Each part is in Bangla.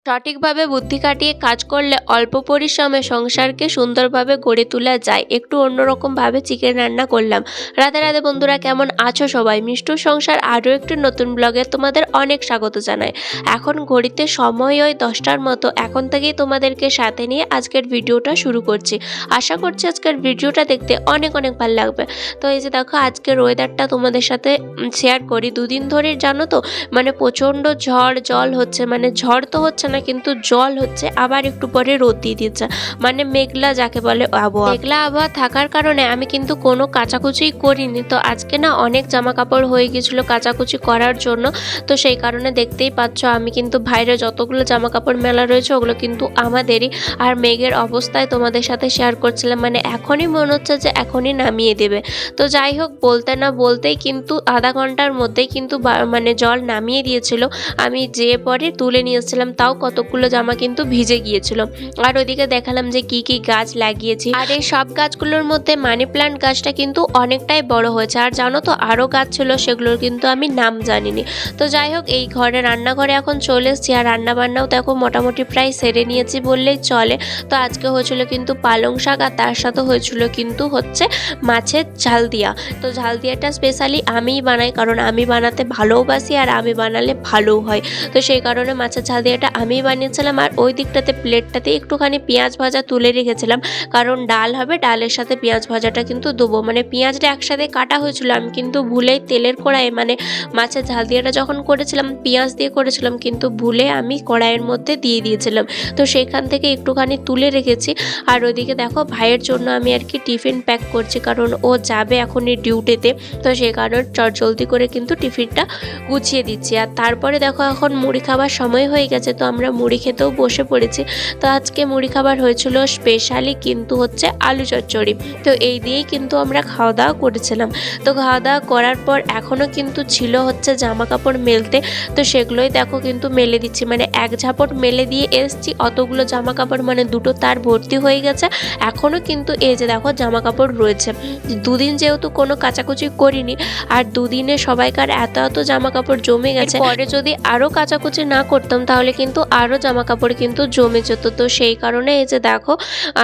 সঠিকভাবে বুদ্ধি খাটিয়ে কাজ করলে অল্প পরিশ্রমে সংসারকে সুন্দরভাবে গড়ে তোলা যায়। একটু অন্যরকমভাবে চিকেন রান্না করলাম। রাধে রাধে বন্ধুরা, কেমন আছো সবাই? মিষ্টুর সংসার আরও একটি নতুন ব্লগে তোমাদের অনেক স্বাগত জানাই। এখন ঘড়িতে সময় ওই 10টার মতো। এখন থেকেই তোমাদেরকে সাথে নিয়ে আজকের ভিডিওটা শুরু করছি। আশা করছি আজকের ভিডিওটা দেখতে অনেক অনেক ভালো লাগবে। তো এই যে দেখো, আজকের ওয়েদারটা তোমাদের সাথে শেয়ার করি। দুদিন ধরে জানো তো, মানে প্রচণ্ড ঝড় জল হচ্ছে, মানে ঝড় তো হচ্ছে না কিন্তু জল হচ্ছে, আবার একটু পরে রোদ দিয়ে দিচ্ছে, মানে মেঘলা যাকে বলে আবহাওয়া। মেঘলা আবহাওয়া থাকার কারণে আমি কিন্তু কোনো কাচাকুচিই করিনি। তো আজকে না অনেক জামা কাপড় হয়ে গেছিলো কাচাকুচি করার জন্য। তো সেই কারণে দেখতেই পাচ্ছ আমি কিন্তু বাইরে যতগুলো জামা কাপড় মেলা রয়েছে ওগুলো কিন্তু আমাদেরই। আর মেঘের অবস্থায় তোমাদের সাথে শেয়ার করছিলাম, মানে এখনই মনে হচ্ছে যে এখনই নামিয়ে দেবে। তো যাই হোক, বলতে না বলতেই কিন্তু আধা ঘন্টার মধ্যেই কিন্তু মানে জল নামিয়ে দিয়েছিল। আমি যে পরে তুলে নিয়েছিলাম, তাও কতগুলো জামা কিন্তু ভিজে গিয়েছিল। আর ওইদিকে দেখালাম যে কি কি গাছ লাগিয়েছি। আর এই সব গাছগুলোর মধ্যে মানি প্ল্যান্ট গাছটা কিন্তু অনেকটাই বড় হয়েছে। আর জানো তো আরও গাছ ছিল, সেগুলোর কিন্তু আমি নাম জানিনি। তো যাই হোক, এই রান্নাঘরে এখন চলে এসেছি। আর রান্না বান্নাও দেখো মোটামুটি প্রায় সেরে নিয়েছি বললেই চলে। তো আজকে হয়েছিল কিন্তু পালং শাক, আর তার সাথে হয়েছিল কিন্তু হচ্ছে মাছের ঝাল দিয়া। তো ঝাল দিয়াটা স্পেশালি আমিই বানাই, কারণ আমি বানাতে ভালোবাসি আর আমি বানালে ভালো হয়। তো সেই কারণে মাছের ঝাল দিয়াটা আমিই বানিয়েছিলাম। আর ওই দিকটাতে প্লেটটাতে একটুখানি পেঁয়াজ ভাজা তুলে রেখেছিলাম, কারণ ডাল হবে, ডালের সাথে পেঁয়াজ ভাজাটা কিন্তু দেবো। মানে পেঁয়াজটা একসাথে কাটা হয়েছিল, আমি কিন্তু ভুলেই তেলের কড়াইয়ে, মানে মাছের ঝাল দিয়াটা যখন করেছিলাম পেঁয়াজ দিয়ে করেছিলাম, কিন্তু ভুলে আমি কড়াইয়ের মধ্যে দিয়ে দিয়েছিলাম। তো সেখান থেকে একটুখানি তুলে রেখেছি। আর ওইদিকে দেখো, ভাইয়ের জন্য আমি আর কি টিফিন প্যাক করছি, কারণ ও যাবে এখনই ডিউটিতে। তো সেই কারণে জলদি করে কিন্তু টিফিনটা গুছিয়ে দিচ্ছি। আর তারপরে দেখো, এখন মুড়ি খাবার সময় হয়ে গেছে, তো আমরা মুড়ি খেতেও বসে পড়েছি। তো আজকে মুড়ি খাবার হয়েছিল স্পেশালি কিন্তু হচ্ছে আলু চচ্চড়ি। তো এই দিয়েই কিন্তু আমরা খাওয়া দাওয়া করেছিলাম। তো খাওয়া দাওয়া করার পর এখনও কিন্তু ছিল হচ্ছে জামা কাপড় মেলতে। তো সেগুলোই দেখো কিন্তু মেলে দিচ্ছি, মানে এক ঝাপট মেলে দিয়ে এসছি। অতগুলো জামা কাপড়, মানে দুটো তার ভর্তি হয়ে গেছে। এখনও কিন্তু এই যে দেখো জামা কাপড় রয়েছে। দুদিন যেহেতু কোনো কাচাকুচি করিনি, আর দুদিনে সবাইকার এত এত জামা কাপড় জমে গেছে। পরে যদি আরও কাচাকুচি না করতাম তাহলে কিন্তু আরও জামা কাপড় কিন্তু জমে যেত। তো সেই কারণে এই যে দেখো,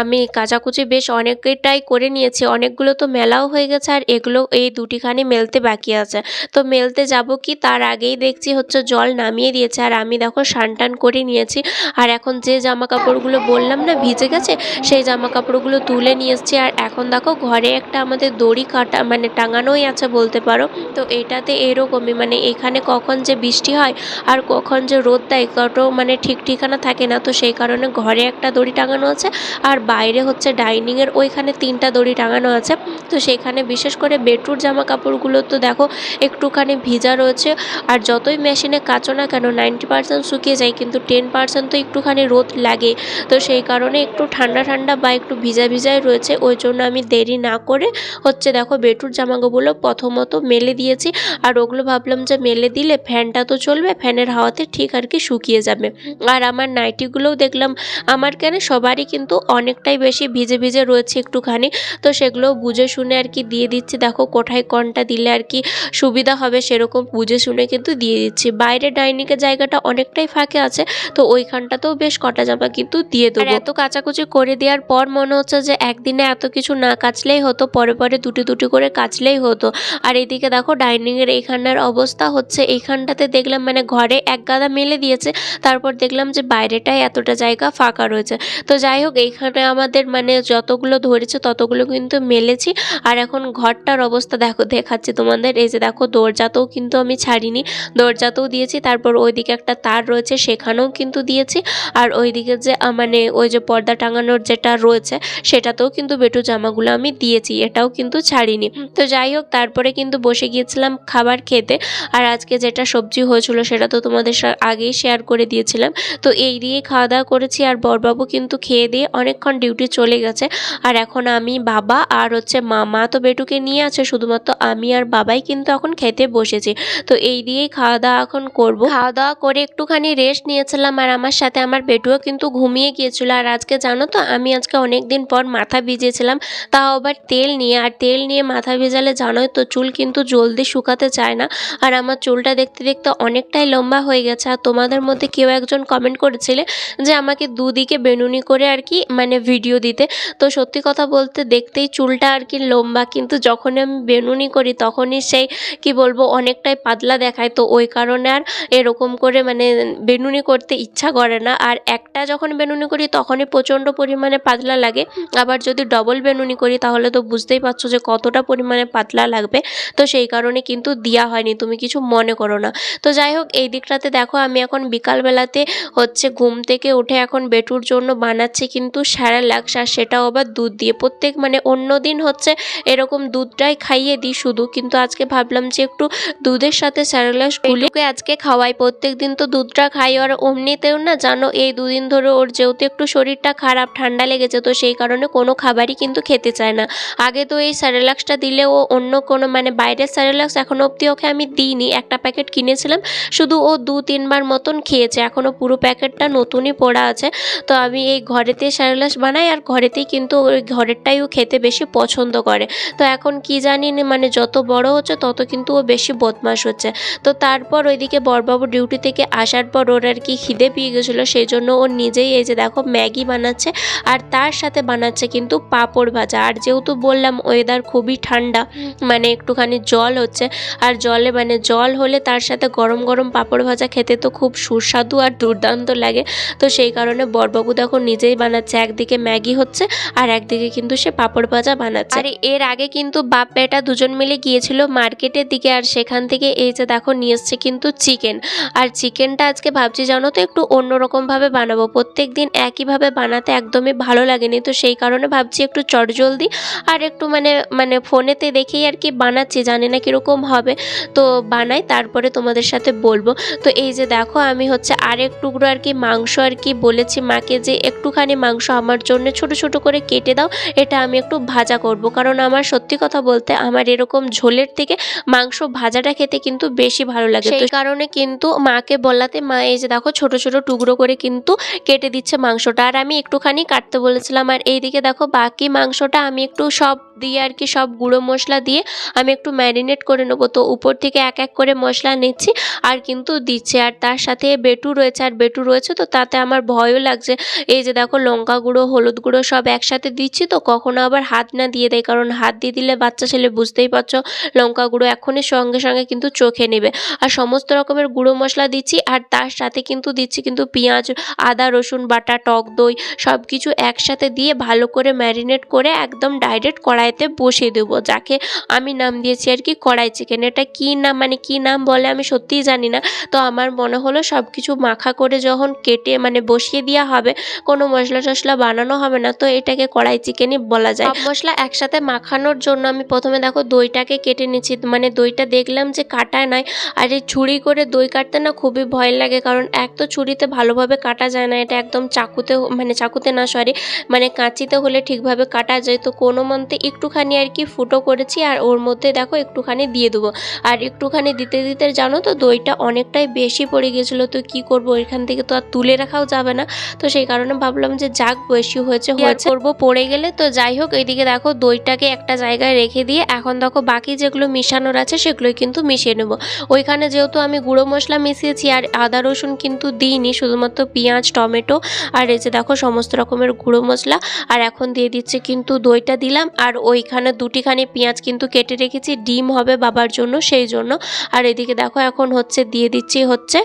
আমি কাচাকুচি বেশ অনেকটাই করে নিয়েছি। অনেকগুলো তো মেলাও হয়ে গেছে, আর এগুলো এই দুটিখানি মেলতে বাকি আছে। তো মেলতে যাব কি তার আগেই দেখছি হচ্ছে জল নামিয়ে দিয়েছে। আর আমি দেখো স্নান করে নিয়েছি। আর এখন যে জামা কাপড়গুলো বললাম না ভিজে গেছে, সেই জামা কাপড়গুলো তুলে নিয়ে এসেছি। আর এখন দেখো ঘরে একটা আমাদের দড়ি কাটা, মানে টাঙানোই আছে বলতে পারো। তো এইটাতে এরকমই, মানে এখানে কখন যে বৃষ্টি হয় আর কখন যে রোদ দেয় কত মানে ঠিক ঠিকানা থাকে না। তো সেই কারণে ঘরে একটা দড়ি টাঙানো আছে, আর বাইরে হচ্ছে ডাইনিংয়ের ওইখানে 3টা দড়ি টাঙানো আছে। তো সেখানে বিশেষ করে বেটুর জামা কাপড়গুলো তো দেখো একটুখানি ভিজা রয়েছে। আর যতই মেশিনে কাচো না কেন 90% শুকিয়ে যায়, কিন্তু 10% তো একটুখানি রোদ লাগে। তো সেই কারণে একটু ঠান্ডা ঠান্ডা বা একটু ভিজা ভিজাই রয়েছে। ওই জন্য আমি দেরি না করে হচ্ছে দেখো বেটুর জামাগুলো প্রথমত মেলে দিয়েছি। আর ওগুলো ভাবলাম যে মেলে দিলে ফ্যানটা তো চলবে, ফ্যানের হাওয়াতে ঠিক আর কি শুকিয়ে যাবে। আর আমার নাইটিগুলোও দেখলাম আমার কেন সবারই কিন্তু অনেকটাই বেশি ভিজে ভিজে রয়েছে একটুখানি। তো সেগুলোও বুঝে শুনে আর কি দিয়ে দিচ্ছি। দেখো কোথায় কোনটা দিলে আর কি সুবিধা হবে সেরকম বুঝে শুনে কিন্তু দিয়ে দিচ্ছি। বাইরে ডাইনিংয়ের জায়গাটা অনেকটাই ফাঁকা আছে, তো ওইখানটাতেও বেশ কটা জামা কিন্তু দিয়ে দেবো। এত কাচাকুচি করে দেওয়ার পর মনে হচ্ছে যে একদিনে এত কিছু না কাচলেই হতো, পরে পরে দুটি দুটি করে কাচলেই হতো। আর এইদিকে দেখো ডাইনিংয়ের এইখানটার অবস্থা হচ্ছে, এইখানটাতে দেখলাম মানে ঘরে এক গাদা মেলে দিয়েছে, তারপর দেখলাম যে বাইরেটায় এতটা জায়গা ফাঁকা রয়েছে। তো যাই হোক, এইখানে আমাদের মানে যতগুলো ধরেছে ততগুলো কিন্তু মেলেছি। আর এখন ঘরটার অবস্থা দেখো দেখাচ্ছি তোমাদের। এই যে দেখো, দরজাতেও কিন্তু আমি ছাড়িনি, দরজাতেও দিয়েছি। তারপর ওইদিকে একটা তার রয়েছে সেখানেও কিন্তু দিয়েছি। আর ওইদিকে যে মানে ওই যে পর্দা টাঙানোর যেটা রয়েছে সেটাতেও কিন্তু বেটু জামাগুলো আমি দিয়েছি, এটাও কিন্তু ছাড়িনি। তো যাই হোক, তারপরে কিন্তু বসে গিয়েছিলাম খাবার খেতে। আর আজকে যেটা সবজি হয়েছিল সেটা তো তোমাদের আগেই শেয়ার করে দিয়েছিলাম। তো এই দিয়ে খাওয়া দাওয়া করেছি। আর বরবাবু কিন্তু খেয়ে দিয়ে অনেকক্ষণ ডিউটি চলে গেছে। আর এখন আমি, বাবা আর হচ্ছে মা তো বেটুকে নিয়ে আছে, শুধুমাত্র আমি আর বাবাই কিন্তু এখন খেতে বসেছি। তো এই দিয়েই খাওয়া দাওয়া এখন করব। খাওয়া দাওয়া করে একটুখানি রেস্ট নিয়েছিলাম, আর আমার সাথে আমার বেটুও কিন্তু ঘুমিয়ে গিয়েছিল। আর আজকে জানো তো, আমি আজকে অনেক দিন পর মাথা ভিজিয়েছিলাম, তাও আবার তেল নিয়ে। আর তেল নিয়ে মাথা ভেজালে জানোই তো চুল কিন্তু জলদি শুকাতে চায় না। আর আমার চুলটা দেখতে দেখতে অনেকটাই লম্বা হয়ে গেছে। আর তোমাদের মধ্যে কেউ একজন কমেন্ট করেছিলে যে আমাকে দুদিকে বেনুনি করে আর কি মানে ভিডিও দিতে। তো সত্যি কথা বলতে দেখতেই চুলটা আর কি লম্বা, কিন্তু যখনই আমি বেনুনি করি তখনই সেই কি বলবো অনেকটাই পাতলা দেখায়। তো ওই কারণে আর এরকম করে মানে বেনুনি করতে ইচ্ছা করে না। আর একটা যখন বেনুনি করি তখনই প্রচণ্ড পরিমাণে পাতলা লাগে, আবার যদি ডবল বেনুনি করি তাহলে তো বুঝতেই পারছো যে কতটা পরিমাণে পাতলা লাগবে। তো সেই কারণে কিন্তু দেওয়া হয়নি, তুমি কিছু মনে করো না। তো যাই হোক, এই দিকটাতে দেখো আমি এখন বিকালবেলাতে হচ্ছে ঘুম থেকে উঠে এখন বেটুর জন্য বানাচ্ছি কিন্তু স্যারেলাক্স, আর সেটাও আবার দুধ দিয়ে। প্রত্যেক মানে অন্য দিন হচ্ছে এরকম দুধটাই খাইয়ে দিই শুধু, কিন্তু আজকে ভাবলাম যে একটু দুধের সাথে স্যারেলাক্স গুলিকে আজকে খাওয়াই। প্রত্যেক দিন তো দুধটা খাই, আর অমনিতেও না জানো এই দুদিন ধরে ওর যেহেতু একটু শরীরটা খারাপ, ঠান্ডা লেগেছে, তো সেই কারণে কোনো খাবারই কিন্তু খেতে চায় না। আগে তো এই স্যারেলাক্সটা দিলে ও অন্য কোনো মানে বাইরের স্যারেলাক্স এখনও অবধি ওকে আমি দিইনি, একটা প্যাকেট কিনেছিলাম, শুধু ও 2-3 বার মতন খেয়েছে, এখনও পুরো প্যাকেটটা নতুনই পড়া আছে। তো আমি এই ঘরেতে স্যারেলাক্স বানাই, আর ঘরেতেই কিন্তু ওই ঘরেরটাই ও খেতে বেশি পছন্দ করে। তো এখন কি জানি না মানে যত বড় হচ্ছে তত কিন্তু ও বেশি বদমাশ হচ্ছে। তো তারপর ওইদিকে বড়বাবু ডিউটি থেকে আসার পর ওর আর কি খিদে পেয়ে গেছিলো, সেই জন্য ও নিজেই এই যে দেখো ম্যাগি বানাচ্ছে, আর তার সাথে বানাচ্ছে কিন্তু পাঁপড় ভাজা। আর যেহেতু বললাম ওয়েদার খুবই ঠান্ডা, মানে একটুখানি জল হচ্ছে, আর জলে মানে জল হলে তার সাথে গরম গরম পাঁপড় ভাজা খেতে তো খুব সুস্বাদু আর দুর্দান্ত লাগে। তো সেই কারণে বড়বাবু দেখো নিজেই বানাচ্ছে, একদিকে ম্যাগি হচ্ছে আর একদিকে কিন্তু সে পাঁপড় ভাজা বানাচ্ছে। আর এর আগে কিন্তু বাপ বেটা দুজন মিলে গিয়েছিল মার্কেটের দিকে, আর সেখান থেকে এই যে দেখো নিয়ে এসছে কিন্তু চিকেন। আর চিকেনটা আজকে ভাবছি জানো তো একটু অন্যরকমভাবে বানাবো, প্রত্যেক দিন একইভাবে বানাতে একদমই ভালো লাগেনি। তো সেই কারণে ভাবছি একটু চটজলদি আর একটু মানে মানে ফোনেতে দেখেই আর কি বানাচ্ছি, জানি না কীরকম হবে, তো বানাই তারপরে তোমাদের সাথে বলবো। তো এই যে দেখো আমি হচ্ছে আরেক টুকরো আর কি মাংস আর কি বলেছি মাকে যে একটুখানি মাংস আমার জন্য ছোট ছোট করে কেটে দাও, এটা আমি একটু ভাজা করব, কারণ আমার সত্যি কথা বলতে আমার এরকম ঝোলের থেকে মাংস ভাজাটা খেতে কিন্তু বেশি ভালো লাগে। সেই কারণে কিন্তু মাকে বলাতে মা এই যে দেখো ছোট ছোট টুকরো করে কিন্তু কেটে দিচ্ছে মাংসটা, আর আমি একটুখানি কাটতে বলেছিলাম। আর এইদিকে দেখো বাকি মাংসটা আমি একটু সব দিয়ে আর কি সব গুঁড়ো মশলা দিয়ে আমি একটু ম্যারিনেট করে নেবো। তো উপর থেকে এক এক করে মশলা নিচ্ছি আর কিন্তু দিচ্ছি, আর তার সাথে বেটু রয়েছে, আর বেটু রয়েছে তো তাতে আমার ভয়ও লাগছে। এই যে দেখো লঙ্কা গুঁড়ো হলুদ গুঁড়ো সব একসাথে দিচ্ছি, তো কখনো আবার হাত না দিয়ে দেয়, কারণ হাত দিয়ে দিলে বাচ্চা ছেলে বুঝতেই পারছো লঙ্কা গুঁড়ো এখনই সঙ্গে সঙ্গে কিন্তু চোখে নেবে। আর সমস্ত রকমের গুঁড়ো মশলা দিচ্ছি, আর তার সাথে কিন্তু দিচ্ছি কিন্তু পেঁয়াজ, আদা রসুন বাটা, টক দই সব কিছু একসাথে দিয়ে ভালো করে ম্যারিনেট করে একদম ডাইরেক্ট কড়াইতে বসিয়ে দেবো, যাকে আমি নাম দিয়েছি আর কি কড়াই চিকেন। এটা কী নাম মানে কী নাম বলে আমি সত্যিই জানি না। তো আমার মনে হলো সব কিছু মাখা করে যখন কেটে মানে বসিয়ে দেওয়া হবে, কোনো মশলা টশলা বানানো হবে না, তো এটাকে কড়াই চিকেনই বলা যায়। সব মশলা একসাথে মাখানোর জন্য আমি প্রথমে দেখো দইটাকে কেটে নিচ্ছি, মানে দইটা দেখলাম যে কাটা নাই, আর এই ছুরি করে দই কাটতে না খুবই ভয় লাগে, কারণ এক তো ছুরিতে ভালোভাবে কাটা যায় না, এটা একদম চাকুতে মানে চাকুতে না সরি মানে কাঁচিতে হলে ঠিকভাবে কাটা যায়। তো কোনো মন্তে একটুখানি আর কি ফুটো করেছি, আর ওর মধ্যে দেখো একটুখানি দিয়ে দেবো, আর একটুখানি দিতে দিতে জানো তো দইটা অনেকটাই বেশি পড়ে গেছিলো। তো কি করব, এখান থেকে তো আর তুলে রাখাও যাবে না, তো সেই কারণে ভাবলাম যে যাক বেশি হয়েছে করবো পড়ে গেলে। তো যাই হোক, এইদিকে দেখো দইটাকে একটা জায়গায় রেখে দিয়ে এখন দেখো বাকি যেগুলো মিশানোর আছে সেগুলোই কিন্তু মিশিয়ে নেব। ওইখানে যেহেতু আমি গুঁড়ো মশলা মিশিয়েছি আর আদা রসুন কিন্তু দিইনি, শুধুমাত্র পেঁয়াজ টমেটো আর এই যে দেখো সমস্ত রকমের গুঁড়ো মশলা, আর এখন দিয়ে দিচ্ছি কিন্তু দইটা দিলাম, আর ওইখানে দুটিখানি পেঁয়াজ কিন্তু কেটে রেখেছি, ডিম হবে বাবার জন্য সেই জন্য। আর এদিকে দেখো এখন হচ্ছে দিয়ে দিচ্ছি হচ্ছে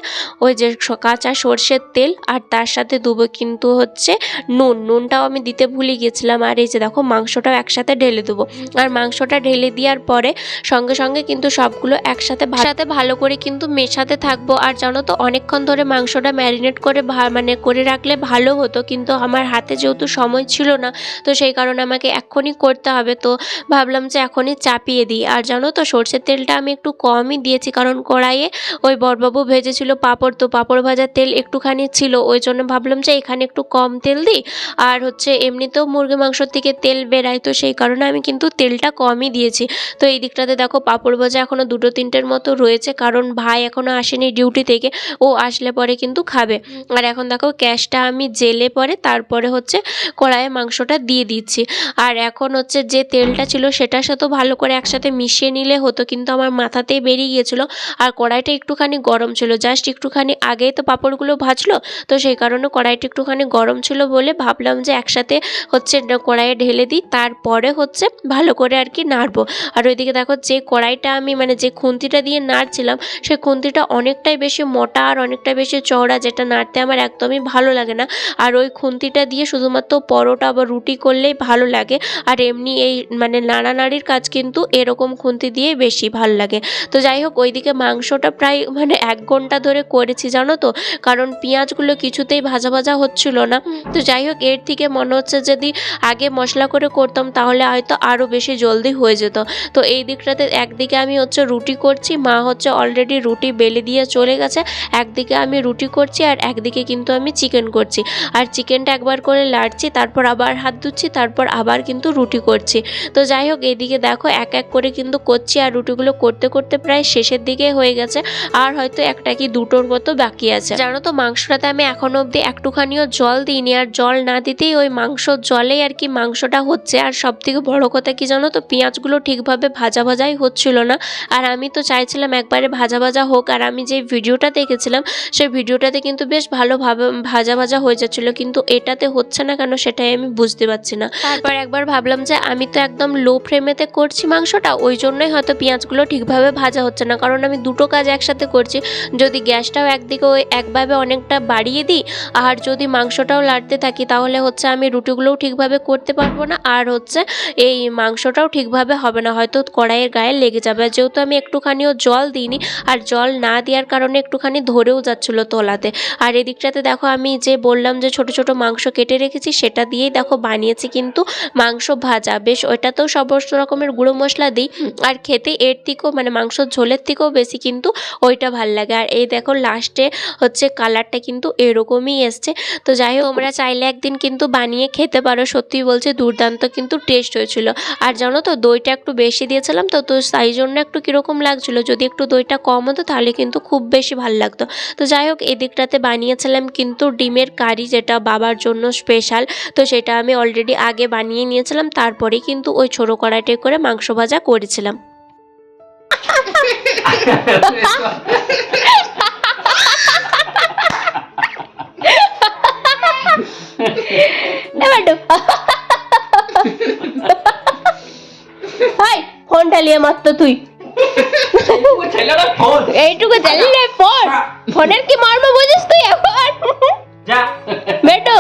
ওই যে কাঁচা সর্ষের তেল, আর তার সাথে দেবো কিন্তু হচ্ছে নুনটাও আমি দিতে ভুলে গেছিলাম। আর এই যে দেখো মাংসটাও একসাথে ঢেলে দেবো, আর মাংসটা ঢেলে দেওয়ার পরে সঙ্গে সঙ্গে কিন্তু সবগুলো একসাথে ভালো করে কিন্তু মেশাতে থাকবো। আর জানো তো অনেকক্ষণ ধরে মাংসটা ম্যারিনেট করে মানে করে রাখলে ভালো হতো, কিন্তু আমার হাতে যেহেতু সময় ছিল না, তো সেই কারণে আমাকে এক্ষুনি করতে হবে, তো ভাবলাম যে এখনই চাপিয়ে দিই। আর জানো তো সর্ষের তেলটা আমি একটু কমই দিয়েছি, কারণ কড়াইয়ে ওই বড়বাবু ভেজেছিল পাঁপড়, তো পাঁপড় ভাজার তেল একটুখানি ছিল, ওই জন্য ভাবলাম যে এখানে একটু কম তেল দিই। আর হচ্ছে এমনিতেও মুরগি মাংসর থেকে তেল বেরায়, তো সেই কারণে আমি কিন্তু তেলটা কমই দিয়েছি। তো এই দিকটাতে দেখো পাঁপড় ভাজা এখনও 2-3টের মতো রয়েছে, কারণ ভাই এখনও আসেনি ডিউটি থেকে, ও আসলে পরে কিন্তু খাবে। আর এখন দেখো গ্যাসটা আমি জেলে পরে তারপরে হচ্ছে কড়াইয়ে মাংসটা দিয়ে দিচ্ছি। আর এখন হচ্ছে যে তেলটা ছিল সেটার সাথেও ভালো করে একসাথে মিশিয়ে নিলে হতো, কিন্তু আমার মাথাতেই বেরিয়ে গিয়েছিলো, আর কড়াইটা একটুখানি গরম ছিল, জাস্ট একটুখানি আগেই তো পাঁপড়গুলো ভাজলো, তো সেই কারণে কড়াইটা একটুখানি গরম ছিল বলে ভাবলাম যে একসাথে হচ্ছে কড়াইয়ে ঢেলে দিই, তারপরে হচ্ছে ভালো করে আর কি নাড়বো। আর ওইদিকে দেখো যে কড়াইটা আমি মানে যে খুন্তিটা দিয়ে নাড়ছিলাম, সেই খুন্তিটা অনেকটাই বেশি মোটা আর অনেকটাই বেশি চওড়া, যেটা নাড়তে আমার একদমই ভালো লাগে না। আর ওই খুন্তিটা দিয়ে শুধুমাত্র পরোটা বা রুটি করলেই ভালো লাগে, আর এমনি এই মানে নাড়ানাড়ির কাজ কিন্তু এরকম খুন্তি দিয়েই বেশি ভালো লাগে। তো যাই হোক, ওইদিকে মাংসটা প্রায় মানে 1 ঘন্টা ধরে করেছি জানো তো, কারণ পেঁয়াজগুলো কিছুতেই ভাজা ভাজা হচ্ছিল না। তো যাই হোক, এর থেকে মনে হচ্ছে যদি আগে মশলা করে করতাম তাহলে হয়তো আরও বেশি জলদি হয়ে যেত। তো এই দিকটাতে একদিকে আমি হচ্ছে রুটি করছি, মা হচ্ছে অলরেডি রুটি বেলে দিয়ে চলে গেছে। একদিকে আমি রুটি করছি আর একদিকে কিন্তু আমি চিকেন করছি। আর চিকেনটা একবার করে লাড়ছি, তারপর আবার হাত ধুচ্ছি, তারপর আবার কিন্তু রুটি করছি। তো যাই হোক, এইদিকে দেখো এক এক করে কিন্তু করছি, আর রুটিগুলো করতে করতে প্রায় শেষের দিকে হয়ে গেছে। আর হয়তো একটা কি দুটোর মতো বাকি আছে। জানো তো, মাংসটাতে আমি এখনো অবধি একটুখানিও জল দিইনি, আর জল না দিতেই ওই মাংসর জলেই আর কি মাংসটা হচ্ছে। আর সব থেকে বড় কথা কি জানো তো, পেঁয়াজগুলো ঠিকভাবে ভাজা ভাজাই হচ্ছিল না। আর আমি তো চাইছিলাম একবারে ভাজা ভাজা হোক, আর আমি যে ভিডিওটা দেখেছিলাম সেই ভিডিওটাতে কিন্তু বেশ ভালোভাবে ভাজা ভাজা হয়ে যাচ্ছিল, কিন্তু এটাতে হচ্ছে না কেন সেটাই আমি বুঝতে পারছি না। তারপর একবার ভাবলাম যে আমি তো একদম লো ফ্লেমেতে করছি মাংসটা, ওই জন্যই হয়তো পেঁয়াজগুলো ঠিকভাবে ভাজা হচ্ছে না, কারণ আমি দুটো কাজ একসাথে করছি। যদি গ্যাসটাও একদিকে ওই একভাবে অনেকটা বাড়িয়ে দিই আর যদি মাংসটাও লাড়তে থাকি, তাহলে হচ্ছে আমি রুটিগুলোও ঠিকভাবে করতে পারবো না, আর হচ্ছে এই মাংসটাও ঠিকভাবে হবে না, হয়তো কড়াইয়ের গায়ে লেগে যাবে। যেহেতু আমি একটুখানিও জল দিইনি, আর জল না দেওয়ার কারণে একটুখানি ধরেও যাচ্ছিলো তলাতে। আর এদিকটাতে দেখো, আমি যে বললাম যে ছোট ছোট মাংস কেটে রেখেছি, সেটা দিয়েই দেখো বানিয়েছি কিন্তু মাংস ভাজা। বেশ ওইটাতেও সমস্ত রকমের গুঁড়ো মশলা দিই, আর খেতে এর থেকেও মানে মাংসর ঝোলের থেকেও বেশি কিন্তু ওইটা ভাল লাগে। আর এই দেখো লাস্টে হচ্ছে কালারটা কিন্তু এরকমই এসছে। তো যাই হোক, তোমরা চাইলে একদিন কিন্তু বানিয়ে খেতে পারো, সত্যি বলছে দুর্দান্ত কিন্তু টেস্ট হয়েছিল। আর জানো তো, দইটা একটু বেশি দিয়েছিলাম তো তো সেই জন্য একটু কীরকম লাগছিলো। যদি একটু দইটা কম হতো তাহলে কিন্তু খুব বেশি ভালো লাগতো। তো যাই হোক, এদিকটাতে বানিয়েছিলাম কিন্তু ডিমের কারি, যেটা বাবার জন্য স্পেশাল। তো সেটা আমি অলরেডি আগে বানিয়ে নিয়েছিলাম, তারপরে কিন্তু ওই ছোটো কড়াইটায় করে মাংস ভাজা করেছিলাম। ফোনটা নিয়ে মাত্র তুই এইটুকু জানলে ফোন, ফোনের কি মর্ম বুঝিস তুই এখন? বেটো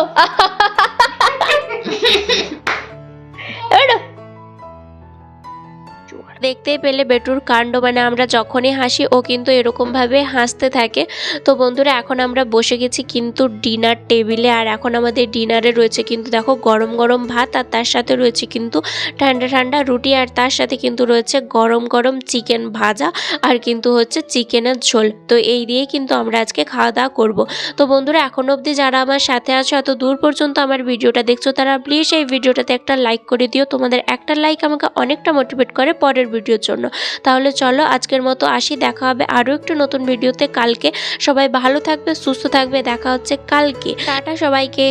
দেখতেই পেলে বেটুর কাণ্ড, মানে আমরা যখনই হাসি ও কিন্তু এরকমভাবে হাসতে থাকে। তো বন্ধুরা, এখন আমরা বসে গেছি কিন্তু ডিনার টেবিলে, আর এখন আমাদের ডিনারে রয়েছে কিন্তু দেখো গরম গরম ভাত, আর তার সাথে রয়েছে কিন্তু ঠান্ডা ঠান্ডা রুটি, আর তার সাথে কিন্তু রয়েছে গরম গরম চিকেন ভাজা, আর কিন্তু হচ্ছে চিকেনের ঝোল। তো এই দিয়ে কিন্তু আমরা আজকে খাওয়া দাওয়া করবো। তো বন্ধুরা, এখন অবধি যারা আমার সাথে আছো, এত দূর পর্যন্ত আমার ভিডিওটা দেখছো, তারা প্লিজ এই ভিডিওটাতে একটা লাইক করে দিও। তোমাদের একটা লাইক আমাকে অনেকটা মোটিভেট করে পরের ভিডিওর জন্য। তাহলে চলো আজকের মতো আসি, দেখা হবে আরও একটু নতুন ভিডিওতে কালকে। সবাই ভালো থাকবে, সুস্থ থাকবে, দেখা হচ্ছে কালকে। টাটা সবাইকে।